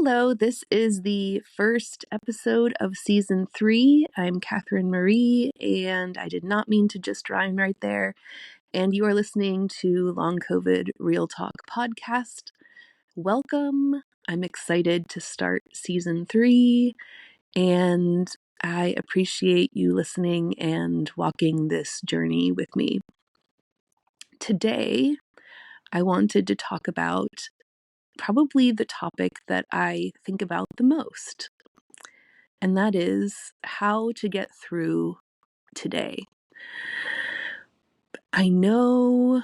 Hello, this is the first episode of season 3. I'm Catherine Marie, and I did not mean to just rhyme right there. And you are listening to Long COVID Real Talk podcast. Welcome. I'm excited to start season 3, and I appreciate you listening and walking this journey with me. Today, I wanted to talk about probably the topic that I think about the most, and that is how to get through today. I know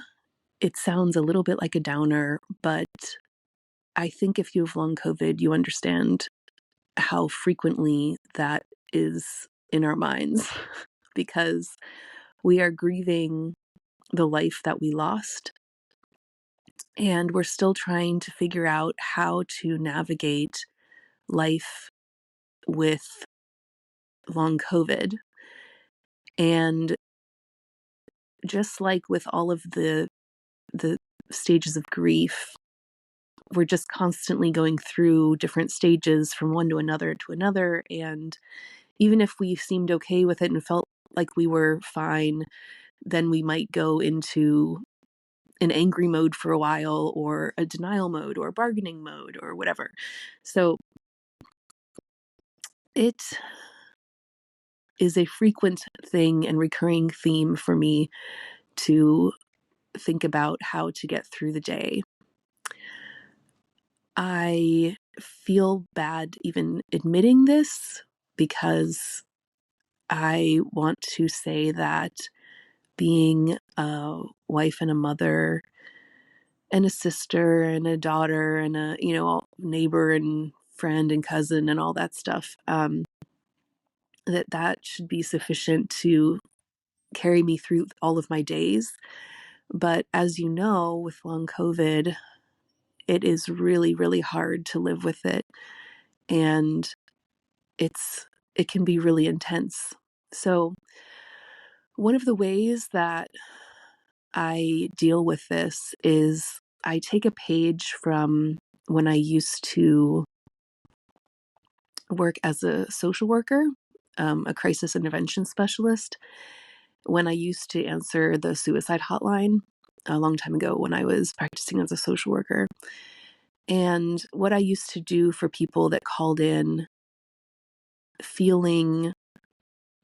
it sounds a little bit like a downer, but I think if you have long COVID, you understand how frequently that is in our minds because we are grieving the life that we lost, and we're still trying to figure out how to navigate life with long COVID. And just like with all of the stages of grief, we're just constantly going through different stages from one to another. And even if we seemed okay with it and felt like we were fine, then we might go into an angry mode for a while, or a denial mode, or bargaining mode, or whatever. So it is a frequent thing and recurring theme for me to think about how to get through the day. I feel bad even admitting this because I want to say that being a wife and a mother and a sister and a daughter and a, neighbor and friend and cousin and all that stuff, that should be sufficient to carry me through all of my days. But as you know, with long COVID, it is really, really hard to live with it. And it can be really intense. So one of the ways that I deal with this is I take a page from when I used to work as a social worker, a crisis intervention specialist, when I used to answer the suicide hotline a long time ago when I was practicing as a social worker. And what I used to do for people that called in feeling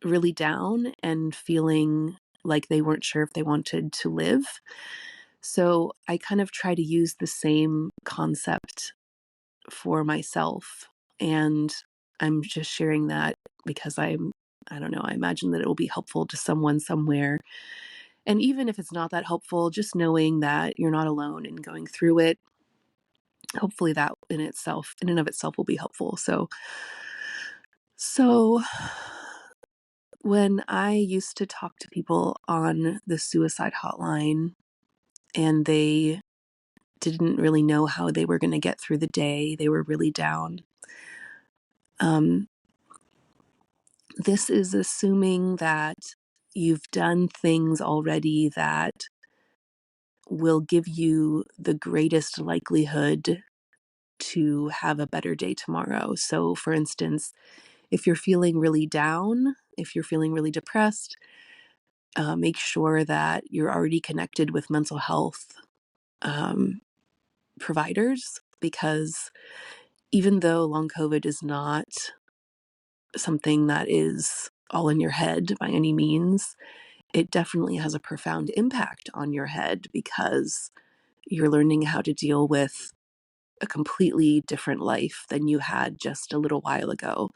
really down and feeling like they weren't sure if they wanted to live. So I kind of try to use the same concept for myself. And I'm just sharing that because I don't know, I imagine that it will be helpful to someone somewhere. And even if it's not that helpful, just knowing that you're not alone in going through it, hopefully that in and of itself will be helpful. So when I used to talk to people on the suicide hotline and they didn't really know how they were going to get through the day, they were really down. This is assuming that you've done things already that will give you the greatest likelihood to have a better day tomorrow. So, for instance, if you're feeling really down, if you're feeling really depressed, make sure that you're already connected with mental health providers, because even though long COVID is not something that is all in your head by any means, it definitely has a profound impact on your head because you're learning how to deal with a completely different life than you had just a little while ago.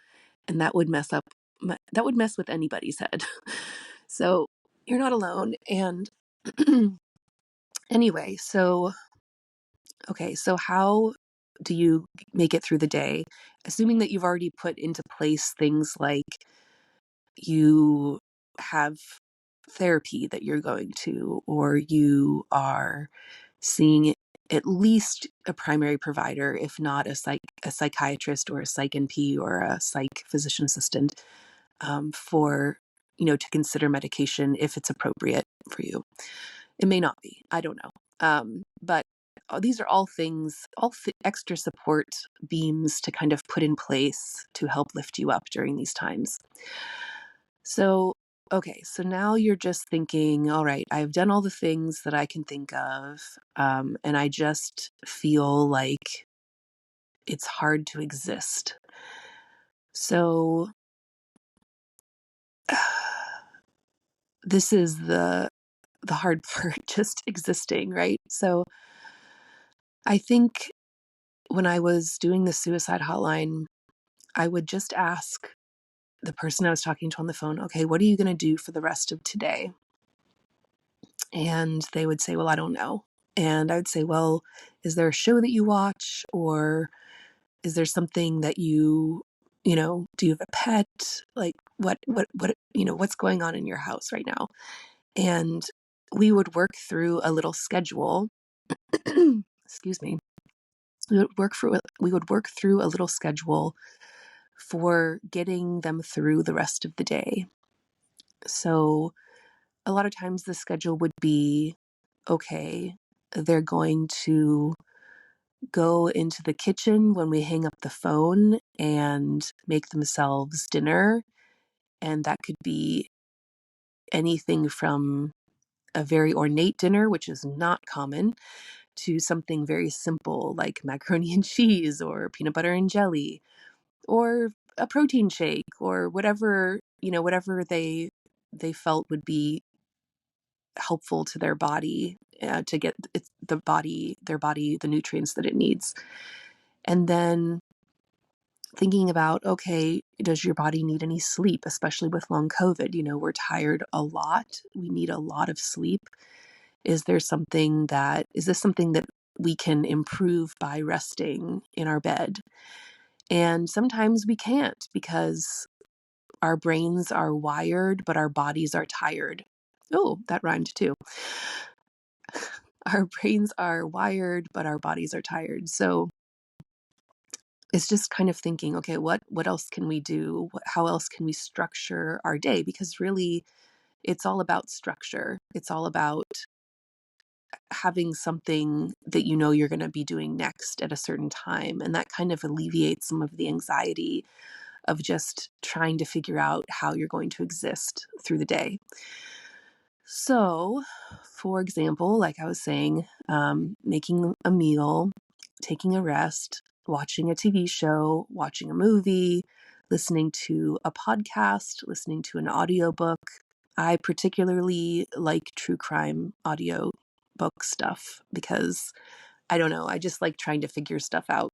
And that would mess with anybody's head. So you're not alone. And anyway, so how do you make it through the day? Assuming that you've already put into place things like you have therapy that you're going to, or you are seeing at least a primary provider, if not a psychiatrist or a psych NP or a psych physician assistant, for, to consider medication if it's appropriate for you. It may not be, I don't know. But these are all things, extra support beams to kind of put in place to help lift you up during these times. So, okay, so now you're just thinking, all right, I've done all the things that I can think of, and I just feel like it's hard to exist. So, this is the hard part, just existing, right? So, I think when I was doing the suicide hotline, I would just ask the person I was talking to on the phone, okay, what are you going to do for the rest of today? And they would say, well, I don't know. And I would say, well, is there a show that you watch? Or is there something that do you have a pet? Like what's going on in your house right now? And we would work through a little schedule. Excuse me. We would work through a little schedule for getting them through the rest of the day. So a lot of times the schedule would be, okay, they're going to go into the kitchen when we hang up the phone and make themselves dinner. And that could be anything from a very ornate dinner, which is not common, to something very simple like macaroni and cheese or peanut butter and jelly or a protein shake or whatever they felt would be helpful to their body, to get the nutrients that it needs. And then thinking about, okay, does your body need any sleep, especially with long COVID? We're tired a lot. We need a lot of sleep. Is this something that we can improve by resting in our bed? And sometimes we can't because our brains are wired, but our bodies are tired. Oh, that rhymed too. Our brains are wired, but our bodies are tired. So it's just kind of thinking, okay, what else can we do? How else can we structure our day? Because really, it's all about structure. It's all about having something that you're going to be doing next at a certain time. And that kind of alleviates some of the anxiety of just trying to figure out how you're going to exist through the day. So, for example, like I was saying, making a meal, taking a rest, watching a TV show, watching a movie, listening to a podcast, listening to an audiobook. I particularly like true crime audio book stuff because I don't know, I just like trying to figure stuff out.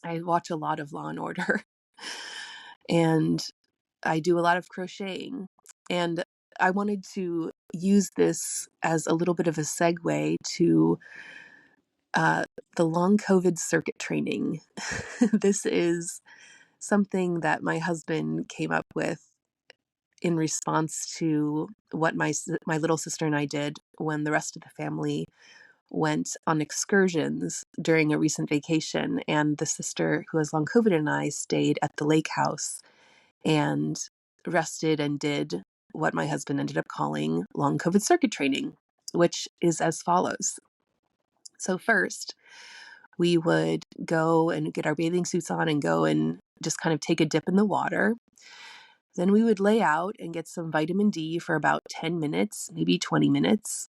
I watch a lot of Law and Order and I do a lot of crocheting. And I wanted to use this as a little bit of a segue to uh, the long COVID circuit training. This is something that my husband came up with in response to what my little sister and I did when the rest of the family went on excursions during a recent vacation. And the sister who has long COVID and I stayed at the lake house and rested and did what my husband ended up calling long COVID circuit training, which is as follows. So first, we would go and get our bathing suits on and go and just kind of take a dip in the water. Then we would lay out and get some vitamin D for about 10 minutes, maybe 20 minutes.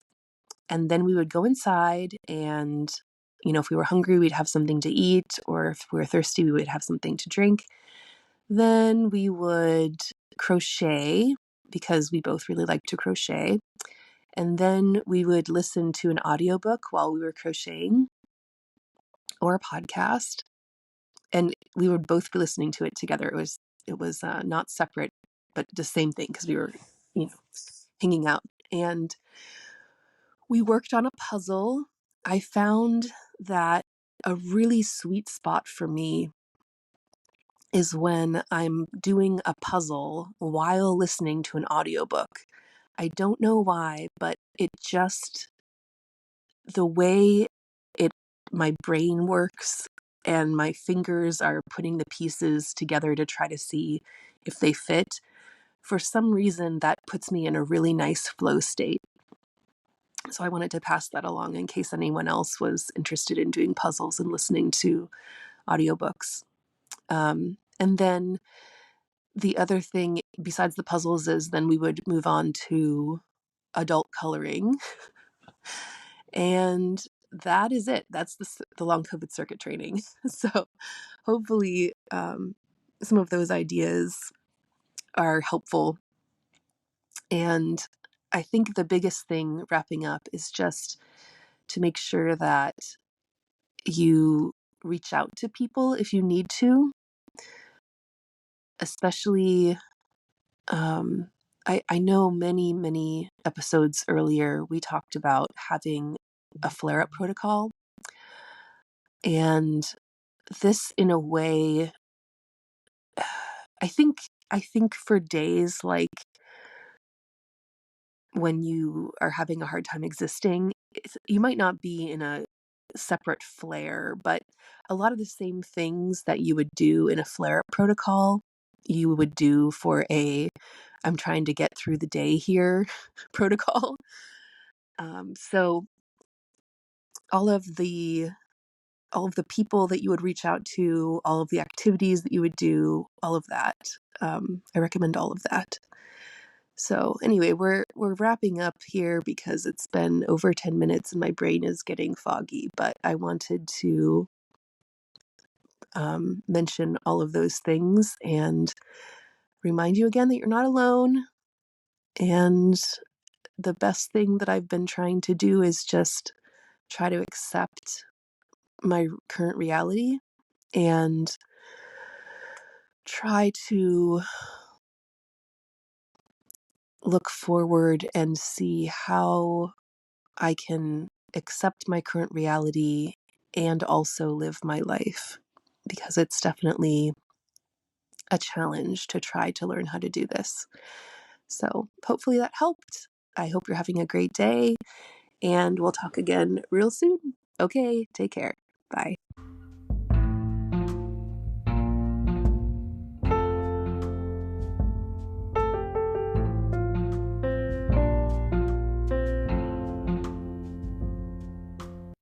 And then we would go inside and, if we were hungry, we'd have something to eat, or if we were thirsty, we would have something to drink. Then we would crochet because we both really like to crochet. And then we would listen to an audiobook while we were crocheting or a podcast. And we would both be listening to it together. It was not separate, but the same thing because we were, hanging out. And we worked on a puzzle. I found that a really sweet spot for me is when I'm doing a puzzle while listening to an audiobook. I don't know why, but the way my brain works and my fingers are putting the pieces together to try to see if they fit, for some reason that puts me in a really nice flow state. So I wanted to pass that along in case anyone else was interested in doing puzzles and listening to audiobooks. And then the other thing besides the puzzles is then we would move on to adult coloring. And that is it. That's the long COVID circuit training. So hopefully some of those ideas are helpful. And I think the biggest thing wrapping up is just to make sure that you reach out to people if you need to, especially I know many episodes earlier we talked about having a flare-up protocol. And this in a way, I think for days like when you are having a hard time existing, you might not be in a separate flare, but a lot of the same things that you would do in a flare-up protocol, you would do for a I'm trying to get through the day here protocol. So all of the all of the people that you would reach out to, all of the activities that you would do, all of that. I recommend all of that. So anyway, we're wrapping up here because it's been over 10 minutes and my brain is getting foggy, but I wanted to mention all of those things and remind you again that you're not alone. And the best thing that I've been trying to do is just try to accept my current reality and try to look forward and see how I can accept my current reality and also live my life, because it's definitely a challenge to try to learn how to do this. So hopefully that helped. I hope you're having a great day, and we'll talk again real soon. Okay, take care. Bye.